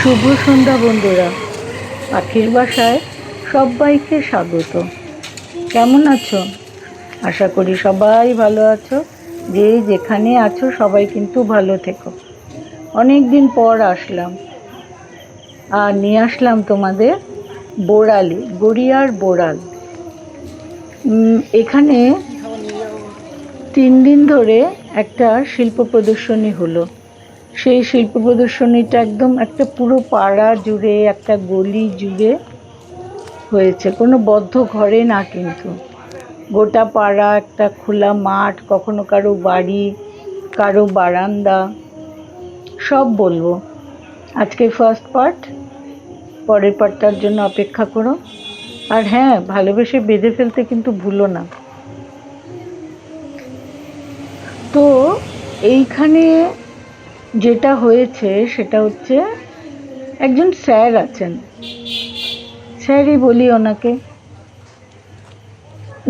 শুভ সন্ধ্যা বন্ধুরা, পাখির বাসায় সবাইকে স্বাগত। কেমন আছো? আশা করি সবাই ভালো আছো। যে যেখানে আছো সবাই কিন্তু ভালো থেকো। অনেক দিন পর আসলাম আর নিয়ে আসলাম তোমাদের বোড়ালি, গড়িয়ার বোড়াল। এখানে 3 দিন ধরে একটা শিল্প প্রদর্শনী হলো। সেই শিল্প প্রদর্শনীটা একদম একটা পুরো পাড়া জুড়ে, একটা গলি জুড়ে হয়েছে, কোনো বদ্ধ ঘরে না, কিন্তু গোটা পাড়া, একটা খোলা মাঠ, কখনো কারো বাড়ি, কারো বারান্দা, সব বলবো। আজকে ফার্স্ট পার্ট, পরের পার্টটার জন্য অপেক্ষা করো। আর হ্যাঁ, ভালোবেসে বেঁধে ফেলতে কিন্তু ভুলো না। তো এইখানে যেটা হয়েছে সেটা হচ্ছে, একজন স্যার আছেন, স্যারই বলি ওনাকে।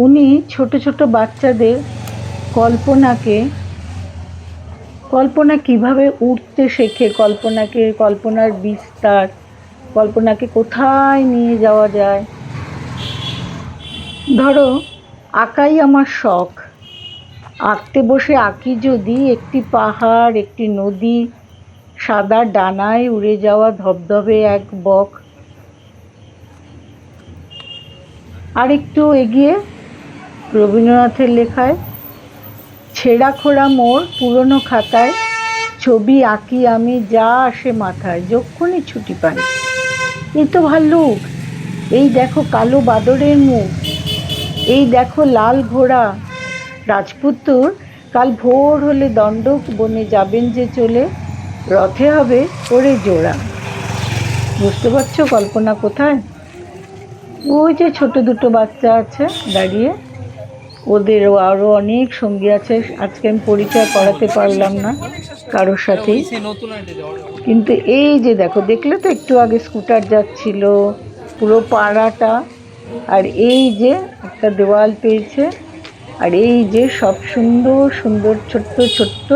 উনি ছোট ছোট বাচ্চাদের কল্পনা কিভাবে উঠতে শেখে, কল্পনার বিস্তার, কল্পনাকে কোথায় নিয়ে যাওয়া যায়। ধরো, আঁকাই আমার শখ। আঁকতে বসে আঁকি যদি একটি পাহাড়, একটি নদী, সাদা ডানায় উড়ে যাওয়া ধবধবে এক বক। আর একটু এগিয়ে রবীন্দ্রনাথের লেখায়, ছেঁড়া খোড়া মোড় পুরনো খাতায় ছবি আঁকি আমি, যা আসে মাথায় যক্ষুনি ছুটি পাই। এই তো ভাল্লুক, এই দেখো কালো বাদরের মুখ, এই দেখো লাল ঘোড়া। রাজপুত্তর কাল ভোর হলে দণ্ডক বনে যাবেন যে চলে, রথে হবে ওরে জোড়া। বুঝতে পারছো কল্পনা কোথায়? ওই যে ছোট দুটো বাচ্চা আছে দাঁড়িয়ে, ওদেরও আরো অনেক সঙ্গী আছে। আজকে আমি পরিচয় করাতে পারলাম না কারোর সাথেই, কিন্তু এই যে দেখো, দেখলে তো একটু আগে স্কুটার যাচ্ছিল পুরো পাড়াটা। আর এই যে একটা দেওয়াল পেয়েছে, আর এই যে সব সুন্দর সুন্দর ছোট্ট ছোট্ট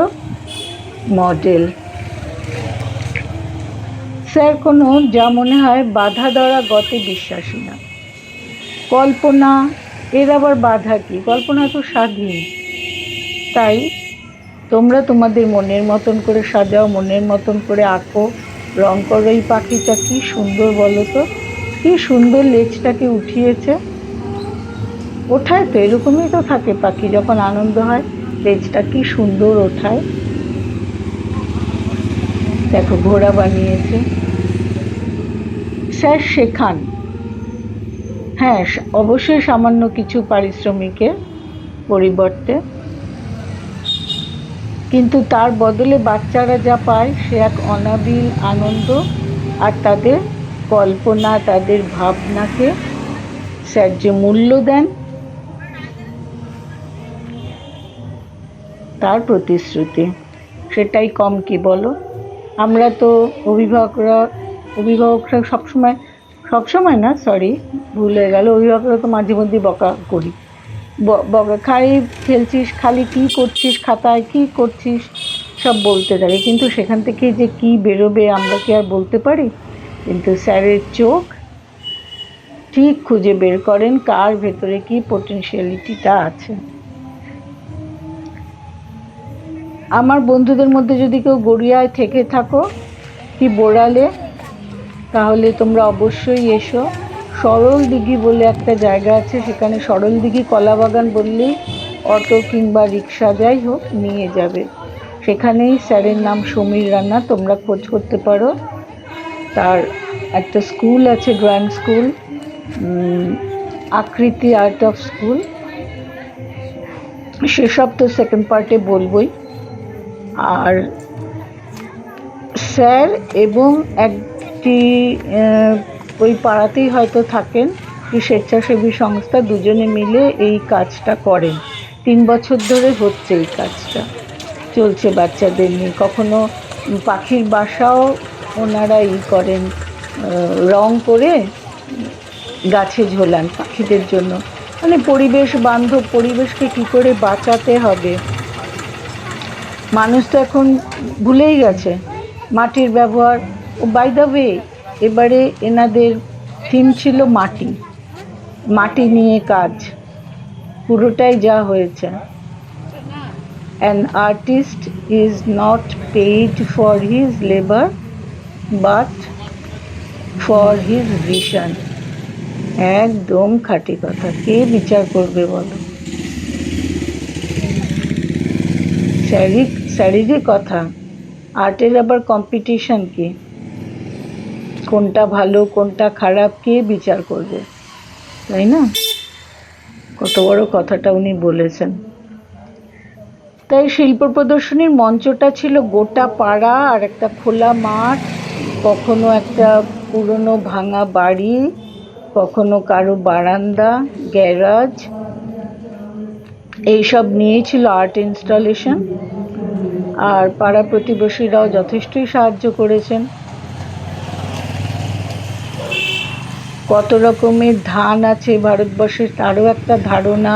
মডেল। স্যার কোনো, যা মনে হয়, বাধা ধরা গতে বিশ্বাসী না। কল্পনা, এর আবার বাধা কি? কল্পনা তো স্বাধীন। তাই তোমরা তোমাদের মনের মতন করে সাজাও, মনের মতন করে আঁকো, রং করো। এই পাখিটা কি সুন্দর বলো তো, কি সুন্দর লেজটাকে উঠিয়েছে। ওঠায় তো, এরকমই তো থাকে পাখি, যখন আনন্দ হয় লেজটা কি সুন্দর ওঠায়। দেখো ঘোড়া বানিয়েছে। স্যার শেখান, হ্যাঁ অবশ্যই সামান্য কিছু পারিশ্রমিকের পরিবর্তে, কিন্তু তার বদলে বাচ্চারা যা পায় সে এক অনাবিল আনন্দ। আর তাদের কল্পনা, তাদের ভাবনাকে স্যার যে মূল্য দেন, তার প্রতিশ্রুতি, সেটাই কম কি বলো? আমরা তো অভিভাবকরা সবসময় না, সরি ভুল হয়ে গেল, অভিভাবকরা তো মাঝে মধ্যে বকা করি, বকা খালি খেলছিস, খালি কি করছিস, খাতায় কি করছিস, সব বলতে থাকে। কিন্তু সেখান থেকে যে কি বেরোবে আমরা কি আর বলতে পারি? কিন্তু স্যারের চোখ ঠিক খুঁজে বের করেন কার ভেতরে কি পোটেনশিয়ালিটিটা আছে। আমার বন্ধুদের মধ্যে যদি কেউ গড়িয়ায় থেকে থাকো কি বোড়ালে, তাহলে তোমরা অবশ্যই এসো। সরল দিঘি বলে একটা জায়গা আছে, সেখানে সরল দিঘি কলাবাগান বললেই অটো কিংবা রিক্সা যাই হোক নিয়ে যাবে। সেখানেই স্যারের নাম সমীর রানা, তোমরা খোঁজ করতে পারো। তার একটা স্কুল আছে, ড্রয়িং স্কুল, আকৃতি আর্ট অফ স্কুল, সেসব তো সেকেন্ড পার্টে বলবই। আর স্যার এবং একটি ওই পাড়াতেই হয়তো থাকেন কি স্বেচ্ছাসেবী সংস্থা, দুজনে মিলে এই কাজটা করেন। 3 বছর ধরে হচ্ছে এই কাজটা, চলছে বাচ্চাদের নিয়ে। কখনো পাখির বাসাও ওনারা করেন, রং করে গাছে ঝোলান পাখিদের জন্য। মানে পরিবেশ বান্ধব, পরিবেশকে কি করে বাঁচাতে হবে। মানুষ তো এখন ভুলেই গেছে মাটির ব্যবহার, ও বাই দ্য ওয়ে, এবারে এনাদের থিম ছিল মাটি, মাটি নিয়ে কাজ পুরোটাই যা হয়েছে। An artist is not paid for his labor but for his vision. একদম খাঁটি কথা, কে বিচার করবে বলো? স্যারেরই কথা। আর্টের আবার কম্পিটিশন কি? কোনটা ভালো কোনটা খারাপ কে বিচার করবে, তাই না? কত বড় কথাটা উনি বলেছেন। তাই শিল্প প্রদর্শনীর মঞ্চটা ছিল গোটা পাড়া আর একটা খোলা মাঠ, কখনো একটা পুরনো ভাঙা বাড়ি, কখনো কারো বারান্দা, গ্যারাজ, এইসব নিয়েই ছিল আর্ট ইনস্টলেশন। আর পাড়া প্রতিবেশীরাও যথেষ্টই সাহায্য করেছেন। কত রকমের ধান আছে ভারতবর্ষে তারও একটা ধারণা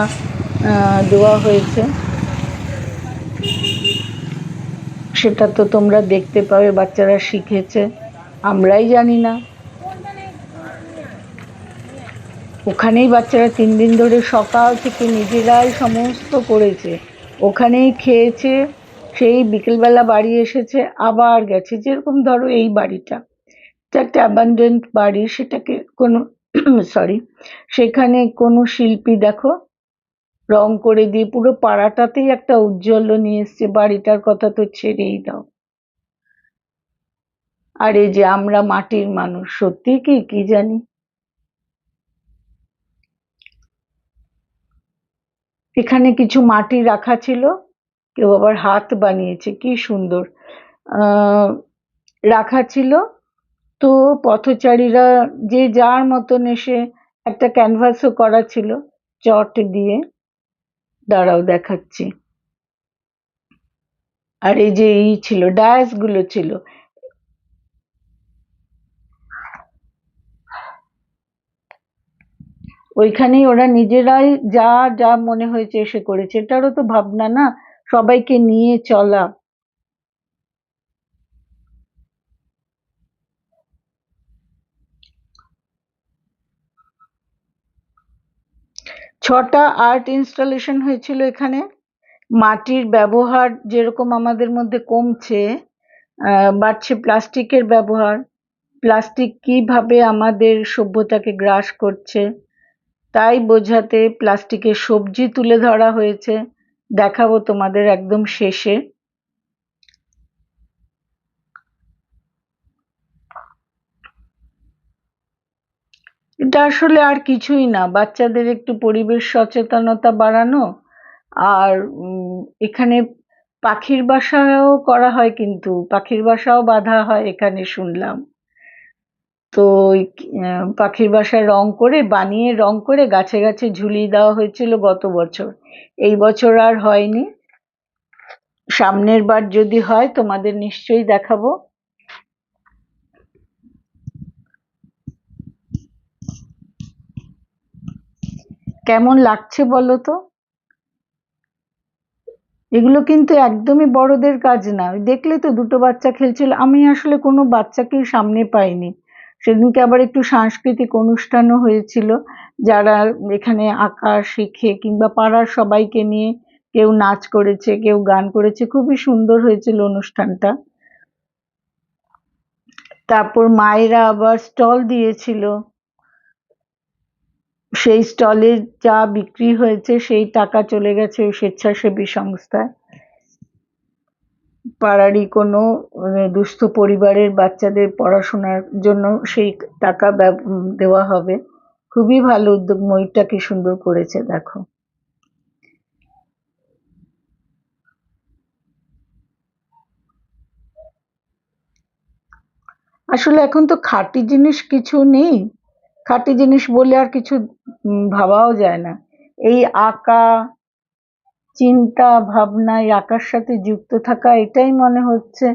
দেওয়া হয়েছে, সেটা তো তোমরা দেখতে পাবে, বাচ্চারা শিখেছে, আমরাই জানি না। ওখানেই বাচ্চারা 3 দিন ধরে সকাল থেকে নিজেরাই সমস্ত করেছে, ওখানেই খেয়েছে, সেই বিকেলবেলা বাড়ি এসেছে আবার গেছে। যেরকম ধরো এই বাড়িটা, এটা একটা অ্যাবান্ডেন্ট বাড়ি, সেটাকে কোনো সরি, সেখানে কোনো শিল্পী দেখো রং করে দিয়ে পুরো পাড়াটাতেই একটা ঔজ্জ্বল্য নিয়ে এসছে, বাড়িটার কথা তো ছেড়েই দাও। আর এই যে আমরা মাটির মানুষ, সত্যি কি কি জানি। এখানে কিছু মাটি রাখা ছিল, কেউ আবার হাত বানিয়েছে, কি সুন্দর রাখা ছিল। তো পথচারীরা যে যার মতন এসে, একটা ক্যানভাসও করা ছিল চট দিয়ে, দাঁড়াও দেখাচ্ছি। আর এই যে এই ছিল ডায়াস গুলো ছিল, ওইখানেই ওরা নিজেরাই যা যা মনে হয়েছে এসে করেছে। এটারও তো ভাবনা না, সবাইকে নিয়ে চলা। ছটা আর্ট ইনস্টলেশন হয়েছিল এখানে। মাটির ব্যবহার যেরকম আমাদের মধ্যে কমছে, বাড়ছে প্লাস্টিকের ব্যবহার, প্লাস্টিক কিভাবে আমাদের সভ্যতাকে গ্রাস করছে তাই বোঝাতে প্লাস্টিকের সবজি তুলে ধরা হয়েছে, দেখাবো তোমাদের একদম শেষে। এটা আসলে আর কিছুই না, বাচ্চাদের একটু পরিবেশ সচেতনতা বাড়ানো। আর এখানে পাখির বাসাও করা হয়, কিন্তু পাখির বাসাও বাঁধা হয় এখানে শুনলাম। তো পাখির বাসায় রং করে বানিয়ে রং করে গাছে গাছে ঝুলিয়ে দেওয়া হয়েছিল গত বছর। এই বছর আর হয়নি, সামনের বার যদি হয় তোমাদের নিশ্চয়ই দেখাবো। কেমন লাগছে বলো তো? এগুলো কিন্তু একদমই বড়দের কাজ না। দেখলে তো দুটো বাচ্চা খেলছিল, আমি আসলে কোনো বাচ্চাকেই সামনে পাইনি। সেদিনকে আবার একটু সাংস্কৃতিক অনুষ্ঠানও হয়েছিল, যারা এখানে আঁকা শেখে কিংবা পাড়ার সবাইকে নিয়ে কেউ নাচ করেছে কেউ গান করেছে, খুবই সুন্দর হয়েছিল অনুষ্ঠানটা। তারপর মায়েরা আবার স্টল দিয়েছিল, সেই স্টলে যা বিক্রি হয়েছে সেই টাকা চলে গেছে ওই স্বেচ্ছাসেবী সংস্থায়। পাড়ারই কোনো দুস্থ পরিবারের বাচ্চাদের পড়াশোনার জন্য সেই টাকা দেওয়া হবে। খুবই ভালো উদ্যোগ, ময়ূরটা কি সুন্দর করেছে দেখো। আসলে এখন তো খাঁটি জিনিস কিছু নেই, খাঁটি জিনিস বলে আর কিছু ভাবাও যায় না। এই আঁকা, চিন্তা ভাবনা, এই আঁকার সাথে যুক্ত থাকা, এটাই মনে হচ্ছে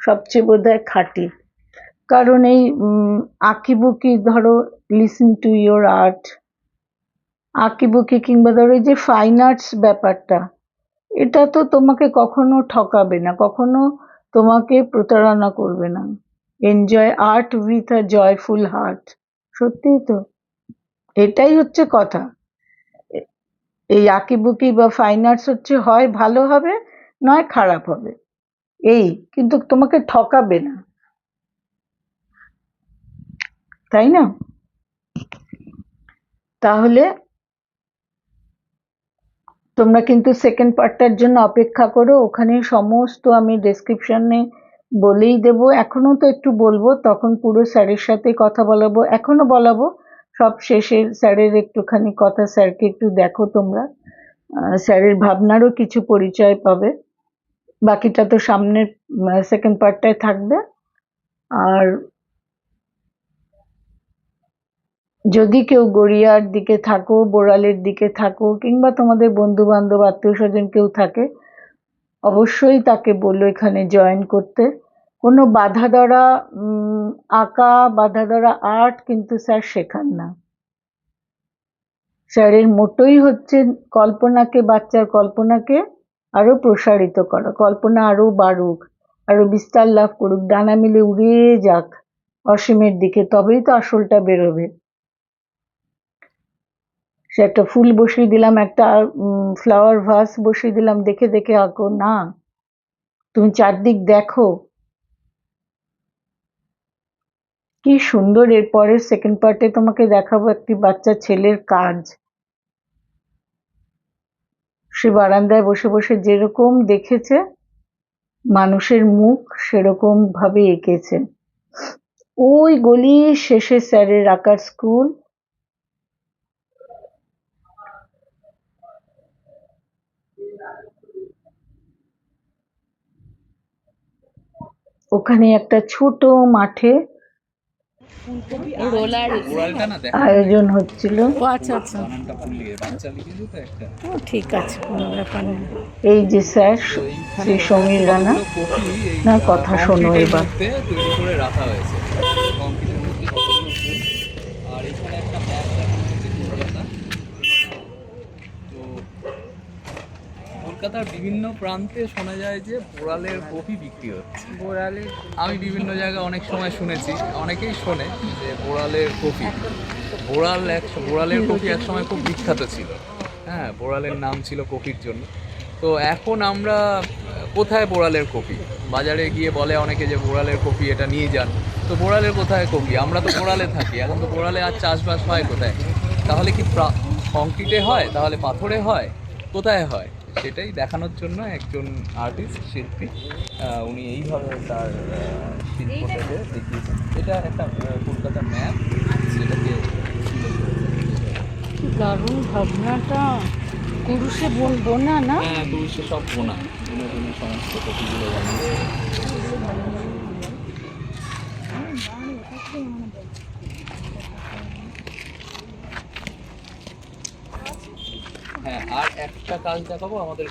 সবচেয়ে বোধহয় খাঁটি। কারণ এই আঁকিবুকি ধরো, লিসেন টু ইয়োর আর্ট, আঁকিবুকি কিংবা ধরো এই যে ফাইন আর্টস ব্যাপারটা, এটা তো তোমাকে কখনো ঠকাবে না, কখনো তোমাকে প্রতারণা করবে না। Enjoy art with a joyful heart. সত্যিই তো, এটাই হচ্ছে কথা। এই আঁকিবুকি বা ফাইন আর্টস হচ্ছে হয় ভালো হবে নয় খারাপ হবে, এই কিন্তু তোমাকে ঠকাবে না, তাই না? তাহলে তোমরা কিন্তু সেকেন্ড পার্টটার জন্য অপেক্ষা করো, ওখানে সমস্ত আমি ডেসক্রিপশনে বলেই দেবো। এখনো তো একটু বলবো, তখন পুরো স্যারের সাথে কথা বলাবো, এখনো বলাবো, সব শেষে স্যারের একটুখানি কথা, স্যারকে একটু দেখো তোমরা, স্যারের ভাবনারও কিছু পরিচয় পাবে। বাকিটা তো সামনের সেকেন্ড পার্টটায় থাকবে। আর যদি কেউ গড়িয়ার দিকে থাকো, বোড়ালের দিকে থাকো, কিংবা তোমাদের বন্ধু বান্ধব আত্মীয় স্বজন কেউ থাকে, অবশ্যই তাকে বললো এখানে জয়েন করতে। কোনো বাধা ধরা আঁকা, বাধা ধরা আর্ট কিন্তু স্যার শেখান না। স্যারের মোটোই হচ্ছে কল্পনাকে, বাচ্চার কল্পনাকে আরো প্রসারিত করা, কল্পনা আরো বাড়ুক, আরো বিস্তার লাভ করুক, ডানা মিলে উড়ে যাক অসীমের দিকে, তবেই তো আসলটা বেরোবে। সে একটা ফুল বসিয়ে দিলাম, একটা ফ্লাওয়ার ভাস বসিয়ে দিলাম, দেখে দেখে আঁকো না, তুমি চারদিক দেখো। কি সুন্দর, এর পরের সেকেন্ড পার্টে তোমাকে দেখাবো একটি বাচ্চা ছেলের কাজ। সে বারান্দায় বসে বসে যেরকম দেখেছে মানুষের মুখ, সেরকম ভাবে এঁকেছে। ওই গলির শেষে স্যারের আঁকার স্কুল, ওখানে একটা ছোট মাঠে আয়োজন হচ্ছিল। ও আচ্ছা আচ্ছা, ও ঠিক আছে, কোনো ব্যাপার নেই। এই যে স্যার শ্রী সমীর রানা, না কথা শোনো এবার। তৈরি করে রাখা হয়েছে কংক্রিটের মধ্যে কতগুলো ফুল। আর এখানে একটা ম্যাপ দেখানো হয়েছে কলকাতা। তো কলকাতার বিভিন্ন প্রান্তে শোনা যায় যে বোড়ালের কফি বিক্রি হচ্ছে। আমি বিভিন্ন জায়গায় অনেক সময় শুনেছি, অনেকেই শোনে যে বোড়ালের কফি, বোড়ালের কফি এক সময় খুব বিখ্যাত ছিল। হ্যাঁ, বোড়ালের নাম ছিল কফির জন্য। তো এখন আমরা কোথায় বোড়ালের কফি? বাজারে গিয়ে বলে অনেকে যে বোড়ালের কফি এটা নিয়ে যান। তো বোড়ালের কোথায় কফি? আমরা তো বোড়ালে থাকি, এখন তো বোড়ালে আর চাষবাস হয় কোথায়? তাহলে কি কংক্রিটে হয়? তাহলে পাথরে হয়? কোথায় হয়? সেটাই দেখানোর জন্য একজন আর্টিস্ট, শিল্পী, উনি এইভাবে তার শিল্পটাকে দেখিয়েছেন। এটা একটা কলকাতার ম্যাপ, সেটাকে দারুণ ভাবনাটা, কুরুষে বলবো না, না তুলসে সব বোনা বুনে বুনে সমস্ত কপিগুলো বানিয়েছে। হ্যাঁ, আর একটা কাজ দেখাবো আমাদের